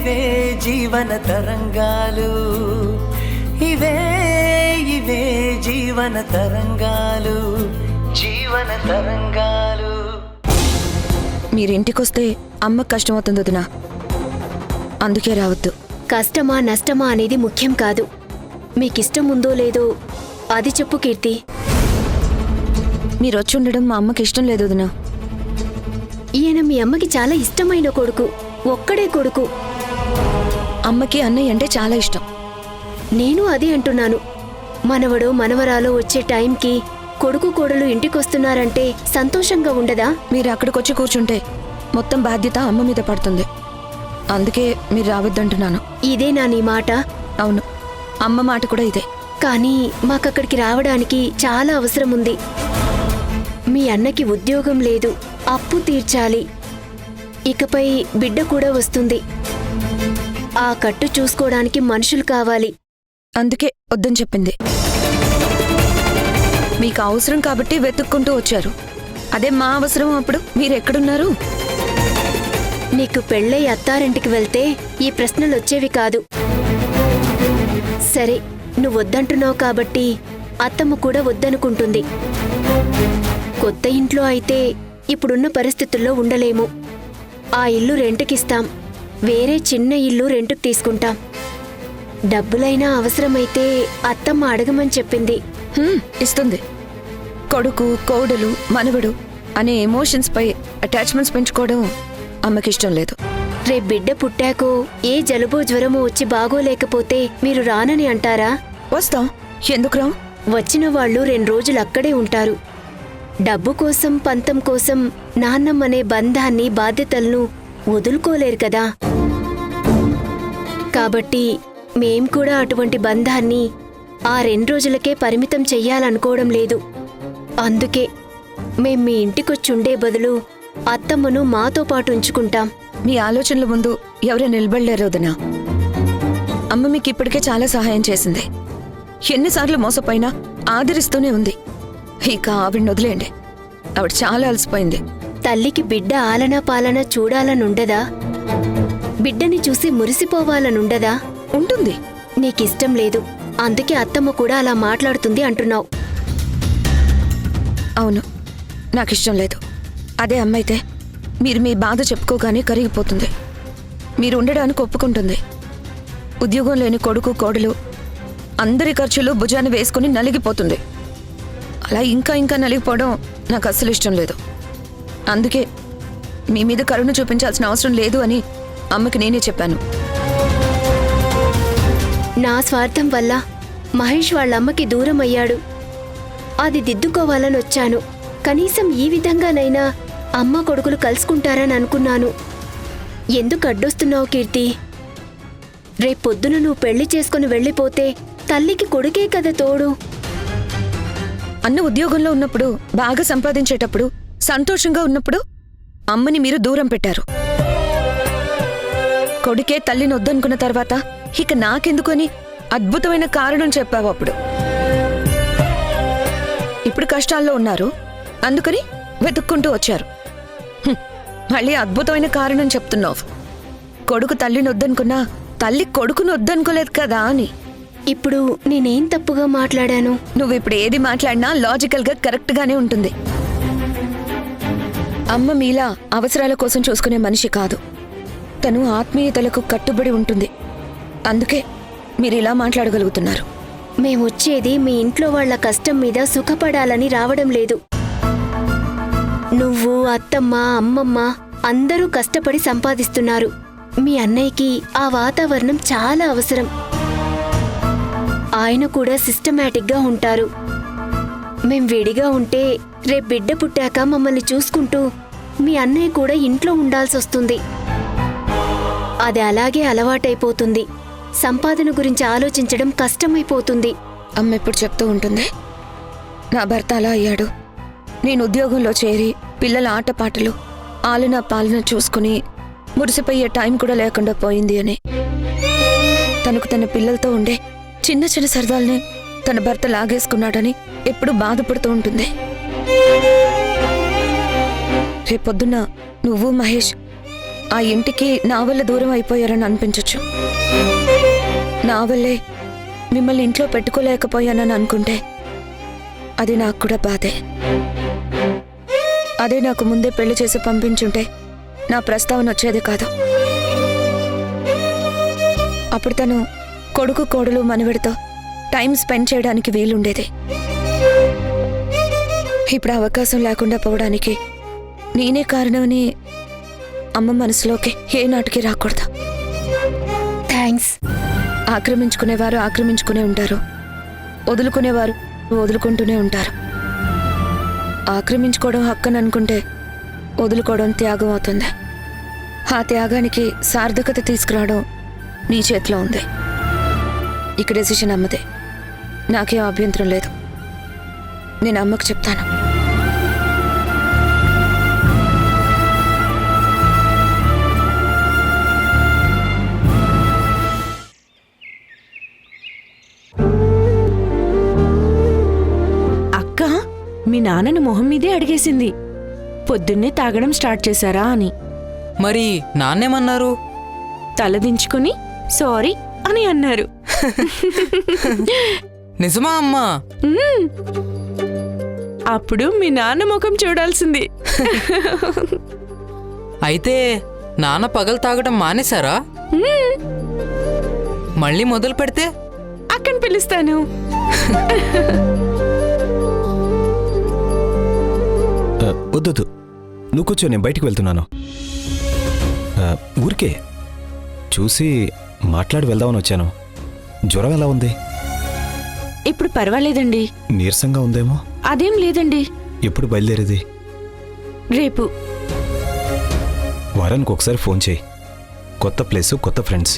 ఇవే జీవన తరంగాలు, ఇవే ఇవే జీవన తరంగాలు, జీవన తరంగాలు. మీరింటికొస్తే అమ్మకు కష్టమవుతుంది వదినా, అందుకే రావద్దు. కష్టమా నష్టమా అనేది ముఖ్యం కాదు. మీకిష్టం ఉందో లేదో అది చెప్పు కీర్తి. మీరొచ్చి ఉండడం మా అమ్మకి ఇష్టం లేదు వదినా. ఈయన మీ అమ్మకి చాలా ఇష్టమైన కొడుకు, ఒక్కడే కొడుకు. అమ్మకి అన్నయ్య అంటే చాలా ఇష్టం. నేను అదే అంటున్నాను. మనవడో మనవరాలో వచ్చే టైంకి కొడుకు కోడలు ఇంటికొస్తున్నారంటే సంతోషంగా ఉండదా? మీరు అక్కడికొచ్చి కూర్చుంటే మొత్తం బాధ్యత అమ్మ మీద పడుతుంది. అందుకే మీరు రావద్దంటున్నాను. ఇదేనా నీ మాట? అవును, అమ్మ మాట కూడా ఇదే. కానీ మాకక్కడికి రావడానికి చాలా అవసరం ఉంది. మీ అన్నకి ఉద్యోగం లేదు, అప్పు తీర్చాలి. ఇకపై బిడ్డ కూడా వస్తుంది. ఆ కట్టు చూసుకోవడానికి మనుషులు కావాలి. అందుకే వద్దని చెప్పింది. మీకు అవసరం కాబట్టి వెతుక్కుంటూ వచ్చారు. అదే మా అవసరం అప్పుడు మీరెక్కడున్నారు? నీకు పెళ్ళై అత్తారింటికి వెళ్తే ఈ ప్రశ్నలు వచ్చేవి కాదు. సరే, నువ్వు వద్దంటున్నావు కాబట్టి అత్తమ్మ కూడా వద్దనుకుంటుంది. కొత్త ఇంట్లో అయితే ఇప్పుడున్న పరిస్థితుల్లో ఉండలేము. ఆ ఇల్లు రెంటుకిస్తాం, వేరే చిన్న ఇల్లు రెంటుకు తీసుకుంటాం. డబ్బులైనా అవసరమైతే అత్తమ్మ అడగమని చెప్పింది. ఇస్తుంది. కొడుకు కోడలు మనవడు అనే ఎమోషన్స్ పై అటాచ్మెంట్స్ పెంచుకోవడం అమ్మకిష్టం లేదు. రేపు బిడ్డ పుట్టాకో ఏ జలుబో జ్వరమో వచ్చి బాగోలేకపోతే మీరు రానని అంటారా? వస్తాం, ఎందుకు రాం? వచ్చిన వాళ్ళు 2 రోజులు అక్కడే ఉంటారు. డబ్బు కోసం పంతం కోసం నాన్నమ్మనే బంధాన్ని బాధ్యతలను వదులుకోలేరు కదా. కాబట్టి మేం కూడా అటువంటి బంధాన్ని ఆ 2 రోజులకే పరిమితం చెయ్యాలనుకోవడం లేదు. అందుకే మేం మీ ఇంటికొచ్చుండే బదులు అత్తమ్మను మాతో పాటు ఉంచుకుంటాం. మీ ఆలోచనల ముందు ఎవరే నిలబడలేరు వదినా. అమ్మ మీకు ఇప్పటికే చాలా సహాయం చేసింది. ఎన్నిసార్లు మోసపోయినా ఆదరిస్తూనే ఉంది. ఇక ఆవిడ్ని వదిలేయండి, ఆవిడ చాలా అలసిపోయింది. తల్లికి బిడ్డ ఆలనా పాలనా చూడాలనుండదా? బిడ్డని చూసి మురిసిపోవాలనుండదా? ఉంటుంది. నీకిష్టం లేదు, అందుకే అత్తమ్మ కూడా అలా మాట్లాడుతుంది అంటున్నావు. అవును, నాకిష్టం లేదు. అదే అమ్మైతే మీరు మీ బాధ చెప్పుకోగానే కరిగిపోతుంది. మీరు ఉండడానికి ఒప్పుకుంటుంది. ఉద్యోగం లేని కొడుకు కోడలు అందరి ఖర్చులు భుజాన్ని వేసుకుని నలిగిపోతుంది. అలా ఇంకా ఇంకా నలిగిపోవడం నాకు అస్సలు ఇష్టం లేదు. అందుకే మీ మీద కరుణ చూపించాల్సిన అవసరం లేదు అని అమ్మకి నేనే చెప్పాను. నా స్వార్థం వల్ల మహేష్ వాళ్ళమ్మకి దూరం అయ్యాడు. అది దిద్దుకోవాలని వచ్చాను. కనీసం ఈ విధంగానైనా అమ్మ కొడుకులు కలుసుకుంటారని అనుకున్నాను. ఎందుకు అడ్డొస్తున్నావు కీర్తి? రేపొద్దున నువ్వు పెళ్లి చేసుకుని వెళ్ళిపోతే తల్లికి కొడుకే కదా తోడు. అన్న ఉద్యోగంలో ఉన్నప్పుడు, బాగా సంపాదించేటప్పుడు, సంతోషంగా ఉన్నప్పుడు అమ్మని మీరు దూరం పెట్టారు. కొడుకే తల్లిని వద్దనుకున్న తర్వాత ఇక నాకెందుకని అద్భుతమైన కారణం చెప్పావు. అప్పుడు ఇప్పుడు కష్టాల్లో ఉన్నారు, అందుకని వెతుక్కుంటూ వచ్చారు. మళ్ళీ అద్భుతమైన కారణం చెప్తున్నావు. కొడుకు తల్లిని వద్దనుకున్నా తల్లి కొడుకుని వద్దనుకోలేదు కదా అని. ఇప్పుడు నేనేం తప్పుగా మాట్లాడాను? నువ్వు ఇప్పుడు ఏది మాట్లాడినా లాజికల్గా కరెక్ట్గానే ఉంటుంది. అమ్మ మీలా అవసరాల కోసం చూసుకునే మనిషి కాదు. తను ఆత్మీయతలకు కట్టుబడి ఉంటుంది. అందుకే మీరు ఇలా మాట్లాడగలుగుతున్నారు. మేమొచ్చేది మీ ఇంట్లో వాళ్ల కష్టం మీద సుఖపడాలని రావడం లేదు. నువ్వు, అత్తమ్మ, అమ్మమ్మ అందరూ కష్టపడి సంపాదిస్తున్నారు. మీ అన్నయ్యకి ఆ వాతావరణం చాలా అవసరం. ఆయన కూడా సిస్టమేటిక్గా ఉంటారు. మేం విడిగా ఉంటే రేపు బిడ్డ పుట్టాక మమ్మల్ని చూసుకుంటూ మీ అన్నయ్య కూడా ఇంట్లో ఉండాల్సొస్తుంది. అది అలాగే అలవాటైపోతుంది. సంపాదన గురించి ఆలోచించడం కష్టమైపోతుంది. అమ్మ ఎప్పుడు చెప్తూ ఉంటుంది, నా భర్త అలా అయ్యాడు, నేను ఉద్యోగంలో చేరి పిల్లల ఆటపాటలు ఆలన పాలన చూసుకుని మురిసిపోయే టైం కూడా లేకుండా పోయింది అని. తనకు తన పిల్లలతో ఉండే చిన్న చిన్న సరదాల్ని తన భర్త లాగేసుకున్నాడని ఎప్పుడూ బాధపడుతూ ఉంటుంది. రేపొద్దున్న నువ్వు మహేష్ ఆ ఇంటికి నా వల్ల దూరం అయిపోయారని అనిపించచ్చు. నా వల్లే మిమ్మల్ని ఇంట్లో పెట్టుకోలేకపోయానని అనుకుంటే అది నాకు కూడా బాధే. అదే నాకు ముందే పెళ్లి చేసి పంపించుంటే నా ప్రస్తావన వచ్చేది కాదు. అప్పుడు తను కొడుకు కోడలు మనవడితో టైం స్పెండ్ చేయడానికి వీలుండేది. ఇప్పుడు అవకాశం లేకుండా పోవడానికి నేనే కారణమని అమ్మ మనసులోకి ఏ నాటికి రాకూడదు. థ్యాంక్స్. ఆక్రమించుకునేవారు ఆక్రమించుకునే ఉంటారు, వదులుకునేవారు వదులుకుంటూనే ఉంటారు. ఆక్రమించుకోవడం హక్కని అనుకుంటే వదులుకోవడం త్యాగం అవుతుంది. ఆ త్యాగానికి సార్థకత తీసుకురావడం నీ చేతిలో ఉంది. ఇక డెసిషన్ అమ్మదే. నాకేం అభ్యంతరం లేదు. నేను అమ్మకు చెప్తాను. అక్క మీ నాన్నని మొహం మీదే అడిగేసింది పొద్దున్నే తాగడం స్టార్ట్ చేశారా అని. మరి నాన్నేమన్నారు? తలదించుకుని సారీ అని అన్నారు. నిజమా అమ్మా? మ్మ్. అప్పుడు మీ నాన్న ముఖం చూడాల్సింది. అయితే నాన్న పగలు తాగడం మానేశారా? మ్మ్. మళ్ళీ మొదలు పెడితే అక్కని పిలుస్తాను. వద్దు, నువ్వు కూర్చో, నేను బయటికి వెళ్తున్నాను. ఊరికే చూసి మాట్లాడి వెళ్దామని వచ్చాను. జ్వరం ఎలా ఉంది? ఇప్పుడు పర్వాలేదండి. నీరసంగా ఉందేమో? అదేం లేదండి. ఎప్పుడు బయలుదేరేది? రేపు. వారానికి ఒకసారి ఫోన్ చేయి. కొత్త ప్లేసు, కొత్త ఫ్రెండ్స్.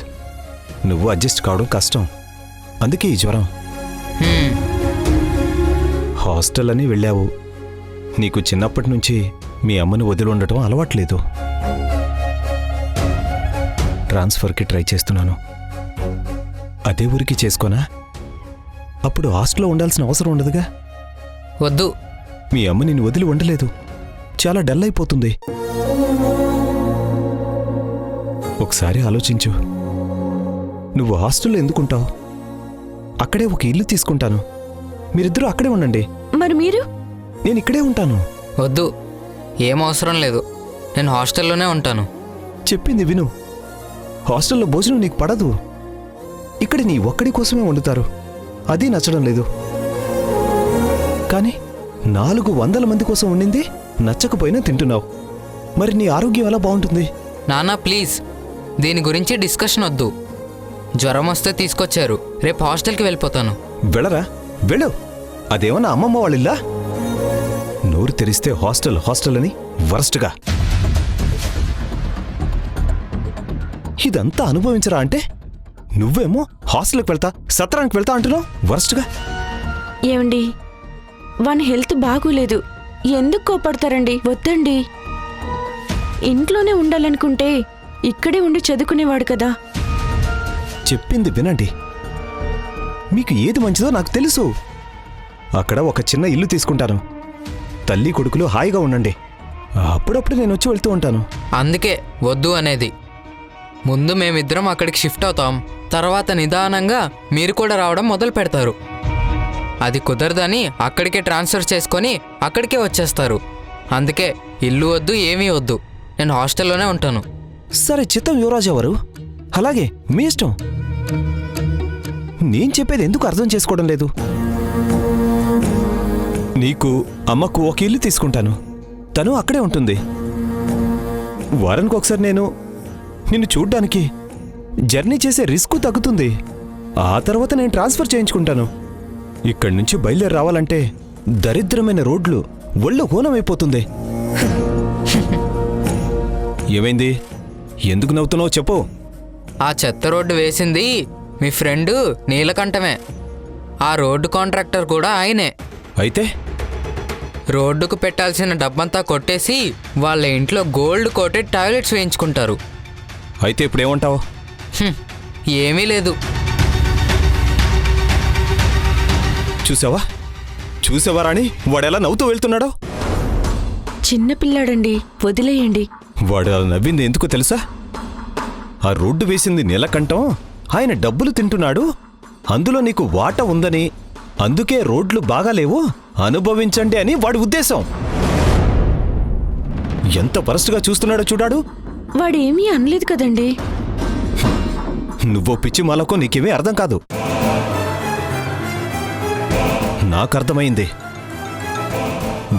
నువ్వు అడ్జస్ట్ కావడం కష్టం, అందుకే ఈ జ్వరం. హాస్టల్ అని వెళ్ళావు. నీకు చిన్నప్పటి నుంచి మీ అమ్మని వదిలి ఉండటం అలవాట్లేదు. ట్రాన్స్ఫర్కి ట్రై చేస్తున్నాను. అదే ఊరికి చేసుకోనా? అప్పుడు హాస్టల్లో ఉండాల్సిన అవసరం ఉండదుగా. వద్దు. మీ అమ్మ నిన్ను వదిలి ఉండలేదు. చాలా డల్ అయిపోతుంది. ఒకసారి ఆలోచించు. నువ్వు హాస్టల్లో ఎందుకుంటావు? అక్కడే ఒక ఇల్లు తీసుకుంటాను. మీరిద్దరూ అక్కడే ఉండండి. మరి మీరు? నేను ఇక్కడే ఉంటాను. వద్దు, ఏం అవసరం లేదు. నేను హాస్టల్లోనే ఉంటాను. చెప్పింది విను. హాస్టల్లో భోజనం నీకు పడదు. ఇక్కడ నీ ఒక్కడి కోసమే వండుతారు. అది నచ్చడం లేదు. కానీ 400 మంది కోసం వండింది నచ్చకపోయినా తింటున్నావు. మరి నీ ఆరోగ్యం ఎలా బాగుంటుంది? నాన్న ప్లీజ్, దీని గురించి డిస్కషన్ వద్దు. జ్వరం వస్తే తీసుకొచ్చారు. రేపు హాస్టల్కి వెళ్ళిపోతాను. వెళ్ళరా, వెళ్ళు. అదేమన్నా అమ్మమ్మ వాళ్ళిల్లా? నోరు తెరిస్తే హాస్టల్ హాస్టల్ అని వరస్ట్గా. ఇదంతా అనుభవించరా అంటే నువ్వేమో హాస్టల్కి వెళ్తా, సత్రానికి వెళ్తా అంటున్నావు వరస్ట్గా. ఏమండి, వాని హెల్త్ బాగోలేదు. ఎందుకు కోపడతారండి? వద్దండి. ఇంట్లోనే ఉండాలనుకుంటే ఇక్కడే ఉండి చదువుకునేవాడు కదా. చెప్పింది వినండి. మీకు ఏది మంచిదో నాకు తెలుసు. అక్కడ ఒక చిన్న ఇల్లు తీసుకుంటాను. తల్లి కొడుకులు హాయిగా ఉండండి. అప్పుడప్పుడు నేను వచ్చి వెళ్తూ ఉంటాను. అందుకే వద్దు అనేది. ముందు మేమిద్దరం అక్కడికి షిఫ్ట్ అవుతాం. తర్వాత నిదానంగా మీరు కూడా రావడం మొదలు పెడతారు. అది కుదరదని అక్కడికే ట్రాన్స్ఫర్ చేసుకొని అక్కడికే వచ్చేస్తారు. అందుకే ఇల్లు వద్దు, ఏమీ వద్దు. నేను హాస్టల్లోనే ఉంటాను. సరే, చిత్తం యువరాజు ఎవరు? అలాగే మీ ఇష్టం. నేను చెప్పేది ఎందుకు అర్థం చేసుకోవడం లేదు? నీకు అమ్మకు ఒక ఇల్లు తీసుకుంటాను. తను అక్కడే ఉంటుంది. వారానికి ఒకసారి నిన్ను చూడ్డానికి జర్నీ చేసే రిస్క్ తగ్గుతుంది. ఆ తర్వాత నేను ట్రాన్స్ఫర్ చేయించుకుంటాను. ఇక్కడి నుంచి బయలుదేరి రావాలంటే దరిద్రమైన రోడ్లు, ఒళ్ళు హోనమైపోతుంది. ఏమైంది? ఎందుకు నవ్వుతున్నావో చెప్పు. ఆ చెత్త రోడ్డు వేసింది మీ ఫ్రెండు నీలకంఠమే. ఆ రోడ్డు కాంట్రాక్టర్ కూడా ఆయనే. అయితే రోడ్డుకు పెట్టాల్సిన డబ్బంతా కొట్టేసి వాళ్ళ ఇంట్లో గోల్డ్ కోటెడ్ టాయిలెట్స్ వేయించుకుంటారు. అయితే ఇప్పుడేమంటావు? ఏమీ లేదు. చూసావా రాణి, వాడెలా నవ్వుతూ వెళ్తున్నాడో? చిన్నపిల్లాడండి, వదిలేయండి. వాడు అలా నవ్వింది ఎందుకు తెలుసా? ఆ రోడ్డు వేసింది నీలకంఠం ఆయన డబ్బులు తింటున్నాడు, అందులో నీకు వాటా ఉందని, అందుకే రోడ్లు బాగాలేవు అనుభవించండి అని వాడి ఉద్దేశం. ఎంత వరస్ట్గా చూస్తున్నాడో చూడాడు. వాడేమీ అనలేదు కదండి. నువ్వో పిచ్చి మాలకు నీకేమీ అర్థం కాదు. నాకు అర్థమైంది.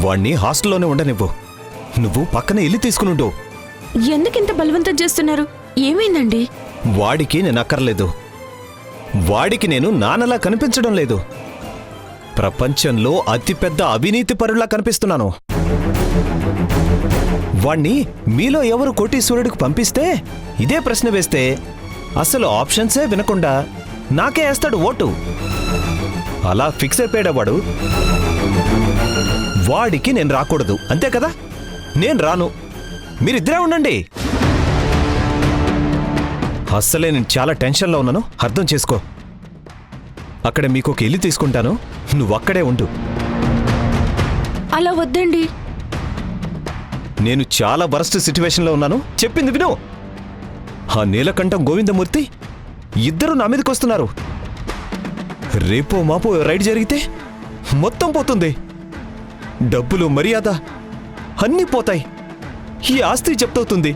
వాణ్ణి హాస్టల్లోనే ఉండనివ్వు. నువ్వు పక్కనే ఇల్లు తీసుకునుండు. ఎందుకింత బలవంతం చేస్తున్నారు? ఏమైందండి? వాడికి నేను అక్కర్లేదు. వాడికి నేను నాన్నలా కనిపించడం లేదు. ప్రపంచంలో అతిపెద్ద అవినీతి పరులా కనిపిస్తున్నాను. వాణ్ణి మీలో ఎవరు కోటీశ్వరుడికి పంపిస్తే ఇదే ప్రశ్న వేస్తే అసలు ఆప్షన్సే వినకుండా నాకే వేస్తాడు ఓటు. అలా ఫిక్స్ అయిపోయాడు వాడు. వాడికి నేను రాకూడదు, అంతే కదా? నేను రాను, మీరిద్దరే ఉండండి. అస్సలే నేను చాలా టెన్షన్లో ఉన్నాను, అర్థం చేసుకో. అక్కడ మీకు ఒక ఇల్లు తీసుకుంటాను, నువ్వు అక్కడే ఉండు. అలా వద్దండి. నేను చాలా వరస్ట్ సిచ్యువేషన్లో ఉన్నాను, చెప్పింది విను. ఆ నీలకంఠం గోవిందమూర్తి ఇద్దరు నా మీదకి వస్తున్నారు. రేపో మాపో రైడ్ జరిగితే మొత్తం పోతుంది. డబ్బులు, మర్యాద అన్నీ పోతాయి. ఈ ఆస్తి చెప్తవుతుంది.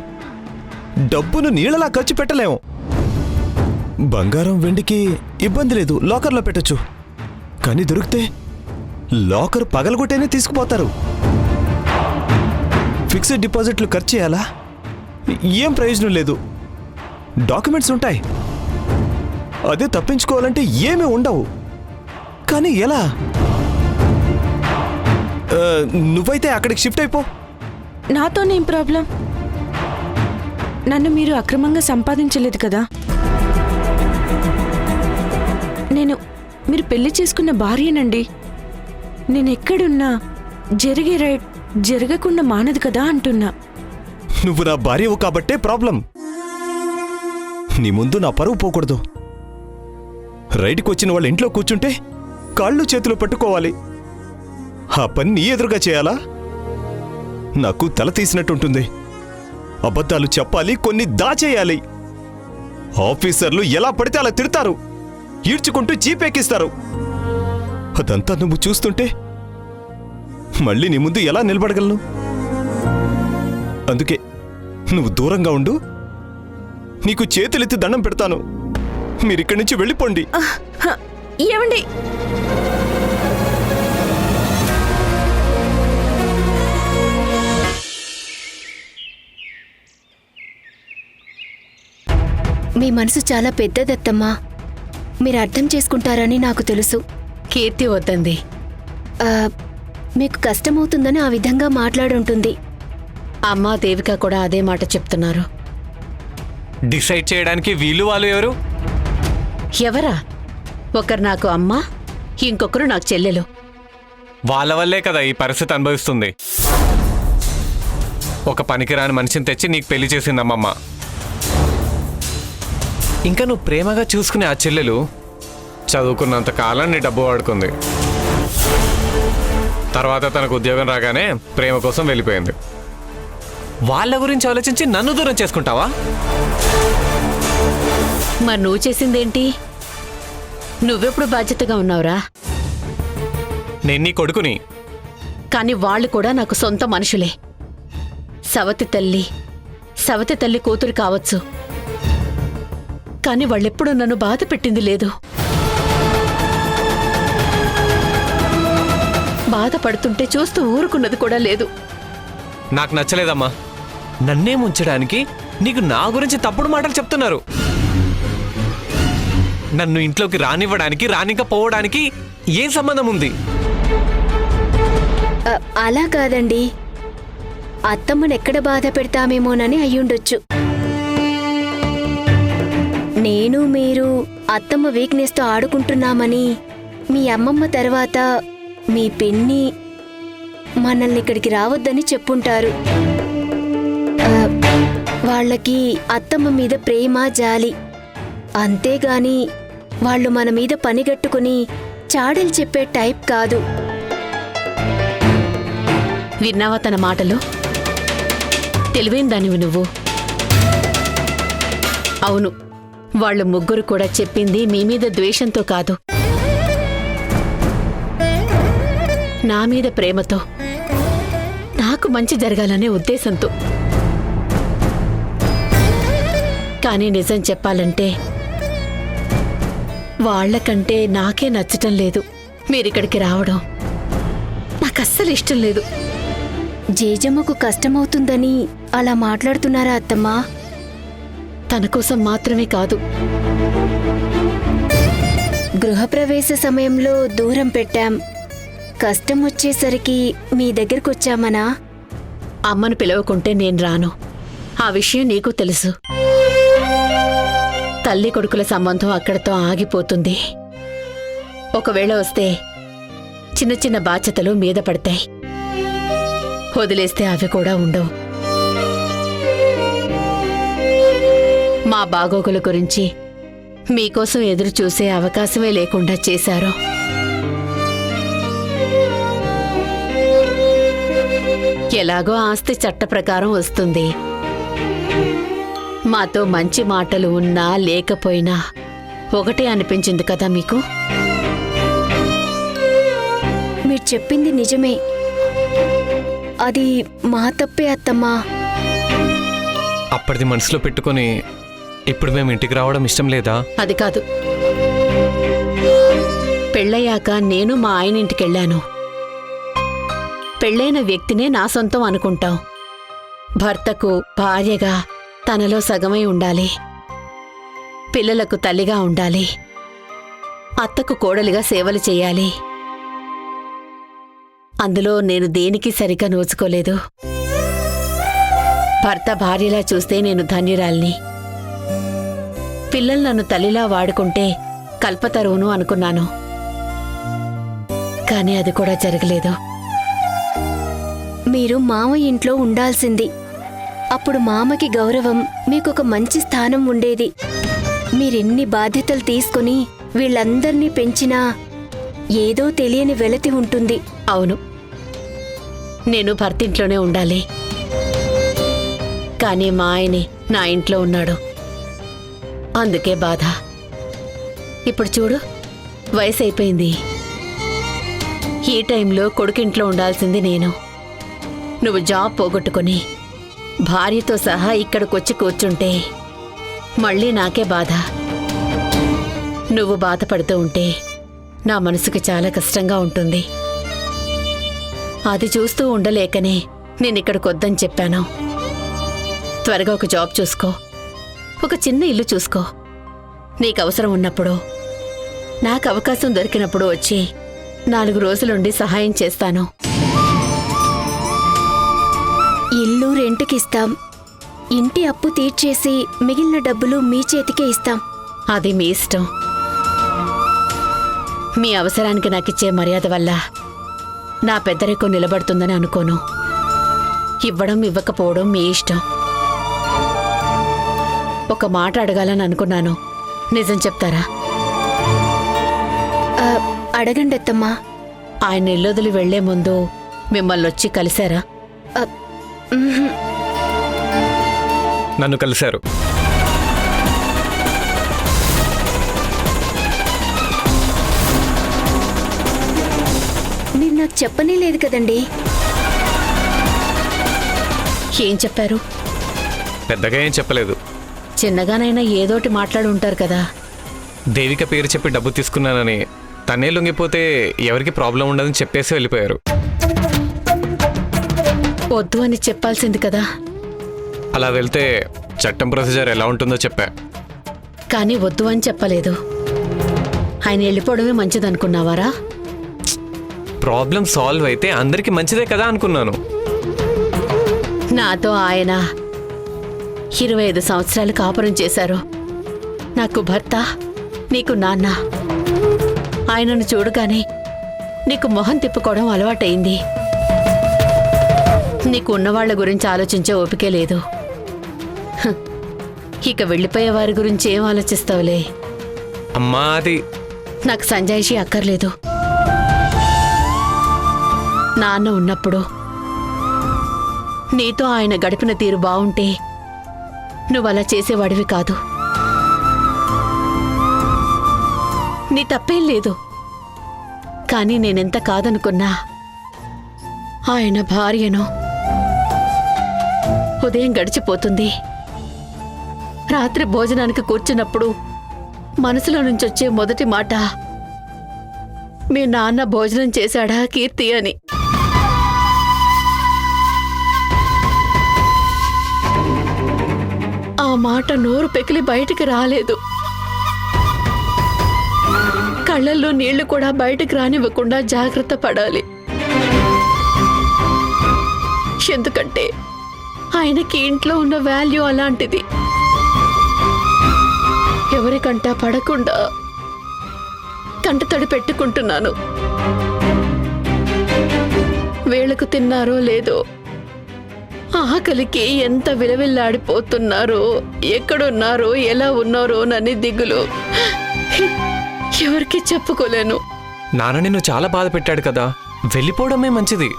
డబ్బును నీళ్ళలా ఖర్చు పెట్టలేము. బంగారం, వెండికి ఇబ్బంది లేదు, లాకర్లో పెట్టొచ్చు. కానీ దొరికితే లాకర్ పగలగొట్టేనే తీసుకుపోతారు. ఫిక్స్డ్ డిపాజిట్లు ఖర్చు చేయాలా? ఏం ప్రయోజనం లేదు. డాక్యుమెంట్స్ ఉంటాయి, అదే తప్పించుకోవాలంటే ఏమీ ఉండవు. కానీ ఎలా? నువ్వైతే అక్కడికి షిఫ్ట్ అయిపో. నాతోనేం ప్రాబ్లం? నన్ను మీరు అక్రమంగా సంపాదించలేదు కదా. మీరు పెళ్లి చేసుకున్న భార్యనండి. నేనెక్కడున్నా జరిగే రైట్ జరగకుండా మానదు కదా అంటున్నా. నువ్వు నా భార్యవు కాబట్టే ప్రాబ్లం. నీ ముందు నా పరువు పోకూడదు. రైడ్కి వచ్చిన వాళ్ళ ఇంట్లో కూర్చుంటే కాళ్ళు చేతులు పట్టుకోవాలి. ఆ పని నీ ఎదురుగా చేయాలా? నాకు తల తీసినట్టుంటుంది. అబద్ధాలు చెప్పాలి, కొన్ని దాచేయాలి. ఆఫీసర్లు ఎలా పడితే అలా తిడతారు, ఈడ్చుకుంటూ జీపెక్కిస్తారు. అదంతా నువ్వు చూస్తుంటే మళ్ళీ నీ ముందు ఎలా నిలబడగలను? అందుకే నువ్వు దూరంగా ఉండు. నీకు చేతులెత్తి దండం పెడతాను. మీరిక్కడి నుంచి వెళ్ళిపోండి. ఏమండి? మీ మనసు చాలా పెద్దదత్తమ్మా. మీరు అర్థం చేసుకుంటారని నాకు తెలుసు. కీర్తి వద్దంది. మీకు కష్టమవుతుందని ఆ విధంగా మాట్లాడుంటుంది. అమ్మా దేవిక కూడా అదే మాట చెప్తున్నారు. డిసైడ్ చేయడానికి వీళ్ళు వాళ్ళు ఎవరు? ఎవరా? ఒకరు నాకు అమ్మ, ఇంకొకరు నాకు చెల్లెలు. వాళ్ళ వల్లే కదా ఈ పరిస్థితి అనుభవిస్తుంది. ఒక పనికిరాని మనిషిని తెచ్చి నీకు పెళ్లి చేసిందమ్మమ్మ. ఇంకా నువ్వు ప్రేమగా చూసుకునే ఆ చెల్లెలు చదువుకున్నంత కాలం నీ డబ్బు వాడుకుంది. తర్వాత తనకు ఉద్యోగం రాగానే ప్రేమ కోసం వెళ్ళిపోయింది. వాళ్ళ గురించి ఆలోచించి నన్ను దూరం చేసుకుంటావా? మరి నువ్వు చేసిందేంటి? నువ్వెప్పుడు బాధ్యతగా ఉన్నావురా? నేను నీ కొడుకుని. కానీ వాళ్ళు కూడా నాకు సొంత మనుషులే. సవతి తల్లి కూతురు కావచ్చు, కానీ వాళ్ళెప్పుడూ నన్ను బాధ పెట్టింది లేదు. బాధపడుతుంటే చూస్తూ ఊరుకున్నది కూడా లేదు. నాకు నచ్చలేదమ్మా. నన్నే ముంచడానికి నీకు నా గురించి తప్పుడు మాటలు చెప్తున్నారు. నన్ను ఇంట్లోకి రానివ్వడానికి, రానికపోవడానికి ఏం సంబంధం ఉంది? అలా కాదండి, అత్తమ్మను ఎక్కడ బాధ పెడతామేమోనని అయ్యుండొచ్చు. నేను మీరు అత్తమ్మ వీక్నెస్తో ఆడుకుంటున్నామని మీ అమ్మమ్మ తర్వాత మీ పిన్ని మనల్ని ఇక్కడికి రావద్దని చెప్పుంటారు. వాళ్ళకి అత్తమ్మ మీద ప్రేమ, జాలి. అంతేగాని వాళ్ళు మన మీద పనిగట్టుకుని చాడీలు చెప్పే టైప్ కాదు. విన్నావా తన మాటలు? తెలివైన దానివి నువ్వు. అవును, వాళ్ళు ముగ్గురు కూడా చెప్పింది మీ మీద ద్వేషంతో కాదు, నా మీద ప్రేమతో, నాకు మంచి జరగాలనే ఉద్దేశంతో. కానీ నిజం చెప్పాలంటే వాళ్లకంటే నాకే నచ్చటం లేదు మీరిక్కడికి రావడం. నాకు అస్సలు ఇష్టం లేదు. జేజమ్మకు కష్టమవుతుందని అలా మాట్లాడుతున్నారా అత్తమ్మా? తన కోసం మాత్రమే కాదు, గృహప్రవేశ సమయంలో దూరం పెట్టాం, కష్టం వచ్చేసరికి మీ దగ్గరకొచ్చామనా? అమ్మను పిలవకుంటే నేను రాను. ఆ విషయం నీకు తెలుసు. తల్లి కొడుకుల సంబంధం అక్కడితో ఆగిపోతుంది. ఒకవేళ వస్తే చిన్న చిన్న బాధ్యతలు మీద పడతాయి, వదిలేస్తే అవి కూడా ఉండవు. మా బాగోగుల గురించి మీకోసం ఎదురు చూసే అవకాశమే లేకుండా చేశారు. ఎలాగో ఆస్తి చట్ట ప్రకారం వస్తుంది. మాతో మంచి మాటలు ఉన్నా లేకపోయినా ఒకటే అనిపించింది కదా మీకు? మీరు చెప్పింది నిజమే, అది మా తప్పే అత్తమ్మా. అప్పటిది మనసులో పెట్టుకొని ఇప్పుడు మేము ఇంటికి రావడం ఇష్టం లేదా? అది కాదు, పెళ్ళయ్యాక నేను మా ఆయన ఇంటికెళ్ళాను. పెళ్ళైన వ్యక్తినే నా సొంతం అనుకుంటాం. భర్తకు భార్యగా తనలో సగమై ఉండాలి, పిల్లలకు తల్లిగా ఉండాలి, అత్తకు కోడలిగా సేవలు చేయాలి. అందులో నేను దేనికి సరిగా నోచుకోలేదు. భర్త భార్యలా చూస్తే నేను ధన్యురాల్ని. పిల్లలు నన్ను తల్లిలా వాడుకుంటే కల్పతరువును అనుకున్నాను. కానీ అది కూడా జరగలేదు. మీరు మామ ఇంట్లో ఉండాల్సింది. అప్పుడు మామకి గౌరవం, మీకొక మంచి స్థానం ఉండేది. మీరెన్ని బాధ్యతలు తీసుకుని వీళ్ళందర్నీ పెంచినా ఏదో తెలియని వెలతి ఉంటుంది. అవును, నేను భర్తింట్లోనే ఉండాలి. కానీ మా ఆయనే నా ఇంట్లో ఉన్నాడు, అందుకే బాధ. ఇప్పుడు చూడు, వయసు అయిపోయింది. ఈ టైంలో కొడుకింట్లో ఉండాల్సింది నేను. నువ్వు జాబ్ పోగొట్టుకుని భార్యతో సహా ఇక్కడికొచ్చి కూర్చుంటే మళ్ళీ నాకే బాధ. నువ్వు బాధపడుతూ ఉంటే నా మనసుకి చాలా కష్టంగా ఉంటుంది. అది చూస్తూ ఉండలేకనే నేనిక్కడికొద్దని చెప్పాను. త్వరగా ఒక జాబ్ చూసుకో, ఒక చిన్న ఇల్లు చూసుకో. నీకు అవసరం ఉన్నప్పుడు, నాకు అవకాశం దొరికినప్పుడు వచ్చి 4 రోజులుండి సహాయం చేస్తాను. ఇల్లు రెంట్కిస్తాం, ఇంటి అప్పు తీర్చేసి మిగిలిన డబ్బులు మీ చేతికే ఇస్తాం. అది మీ ఇష్టం. మీ అవసరానికి నాకిచ్చే మర్యాద వల్ల నా పెద్దరికం నిలబడుతుందని అనుకోను. ఇవ్వడం ఇవ్వకపోవడం మీ ఇష్టం. ఒక మాట అడగాలని అనుకున్నాను, నిజం చెప్తారా? అడగండి అత్తమ్మా. ఆయన ఇల్లొదిలి వెళ్లే ముందు మిమ్మల్ని వచ్చి కలిశారా? నన్ను కలిశారు. మీరు నాకు చెప్పనే లేదు కదండి. ఏం చెప్పారు? పెద్దగా ఏం చెప్పలేదు. చిన్నగానైనా ఏదోటి మాట్లాడి ఉంటారు కదా. దేవిక పేరు చెప్పి డబ్బు తీసుకున్నానని, తనే లొంగిపోతే ఎవరికి ప్రాబ్లం ఉండదని చెప్పేసి వెళ్ళిపోయారు. వద్దు అని చెప్పాల్సింది కదా. అలా వెళ్తే చట్టం ప్రొసీజర్ ఎలా ఉంటుందో చెప్పా. కానీ వద్దు అని చెప్పలేదు. ఆయన వెళ్ళిపోవడమే మంచిదనుకున్నావారా? ప్రాబ్లం సాల్వ్ అయితే అందరికీ మంచిదే కదా అనుకున్నాను. నాతో ఆయన 25 సంవత్సరాలు కాపురం చేశారు. నాకు భర్త, నీకు నాన్న. ఆయనను చూడగానే నీకు మొహం తిప్పుకోవడం అలవాటైంది. నీకు ఉన్నవాళ్ల గురించి ఆలోచించే ఓపికే లేదు. ఇక వెళ్ళిపోయే వారి గురించి ఏం ఆలోచిస్తావులే. అమ్మా, అది నాకు సంజాయిషి అక్కర్లేదు. నాన్న ఉన్నప్పుడు నీతో ఆయన గడిపిన తీరు బావుంటే నువ్వలా చేసేవాడివి కాదు. నీ తప్పేం లేదు. కానీ నేనెంత కాదనుకున్నా ఆయన భార్యను. ఉదయం గడిచిపోతుంది. రాత్రి భోజనానికి కూర్చున్నప్పుడు మనసులో నుంచి వచ్చే మొదటి మాట, మీ నాన్న భోజనం చేశాడా కీర్తి అని. ఆ మాట నోరు పెకిలి బయటికి రాలేదు. కళ్ళల్లో నీళ్లు కూడా బయటికి రానివ్వకుండా జాగ్రత్త పడాలి. ఎందుకంటే ఆయనకి ఇంట్లో ఉన్న వాల్యూ అలాంటిది. ఎవరికంట పడకుండా కంటతడి పెట్టుకుంటున్నాను. వేళకు తిన్నారో లేదో, ఆకలికి ఎంత విలవిల్లాడిపోతున్నారో, ఎక్కడున్నారో, ఎలా ఉన్నారో నని దిగులు ఎవరికి చెప్పుకోలేను. నాన్న నిన్ను చాలా బాధ పెట్టాడు కదా, వెళ్ళిపోవడమే మంచిది.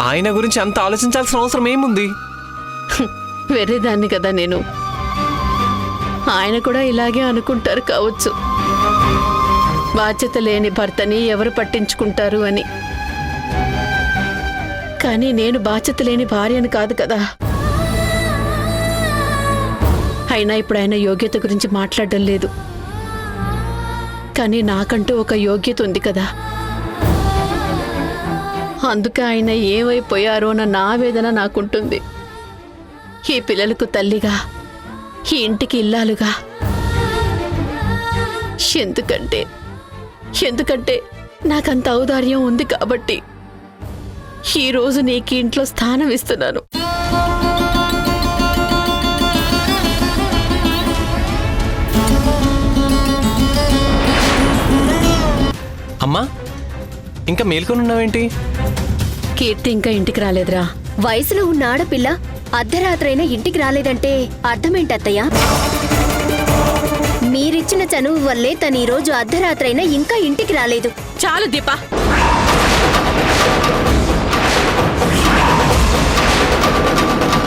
ఆయన గురించి అంత ఆలోచించాల్సిన అవసరం ఏముంది? వెర్రిదాన్ని కదా నేను. ఆయన కూడా ఇలాగే అనుకుంటారు కావచ్చు, బాధ్యత లేని భర్తని ఎవరు పట్టించుకుంటారు అని. కానీ నేను బాధ్యత లేని భార్యను కాదు కదా. అయినా ఇప్పుడు ఆయన యోగ్యత గురించి మాట్లాడడం లేదు. కానీ నాకంటూ ఒక యోగ్యత ఉంది కదా. అందుకే ఆయన ఏమైపోయారోన్న నా వేదన నాకుంటుంది. ఈ పిల్లలకు తల్లిగా, ఈ ఇంటికి ఇల్లాలుగా. ఎందుకంటే నాకంత ఔదార్యం ఉంది కాబట్టి ఈరోజు నీకు ఇంట్లో స్థానం ఇస్తున్నాను. అమ్మా, ఇంకా మేల్కొని ఉన్నావేంటి? కీర్తి ఇంకా ఇంటికి రాలేదురా. వయసులో ఉన్న ఆడపిల్ల అర్ధరాత్రైనా ఇంటికి రాలేదంటే అర్థమేంటత్తయ్య? మీరిచ్చిన చనువు వల్లే తను ఈరోజు అర్ధరాత్రైనా ఇంకా ఇంటికి రాలేదు. చాలు దీపా.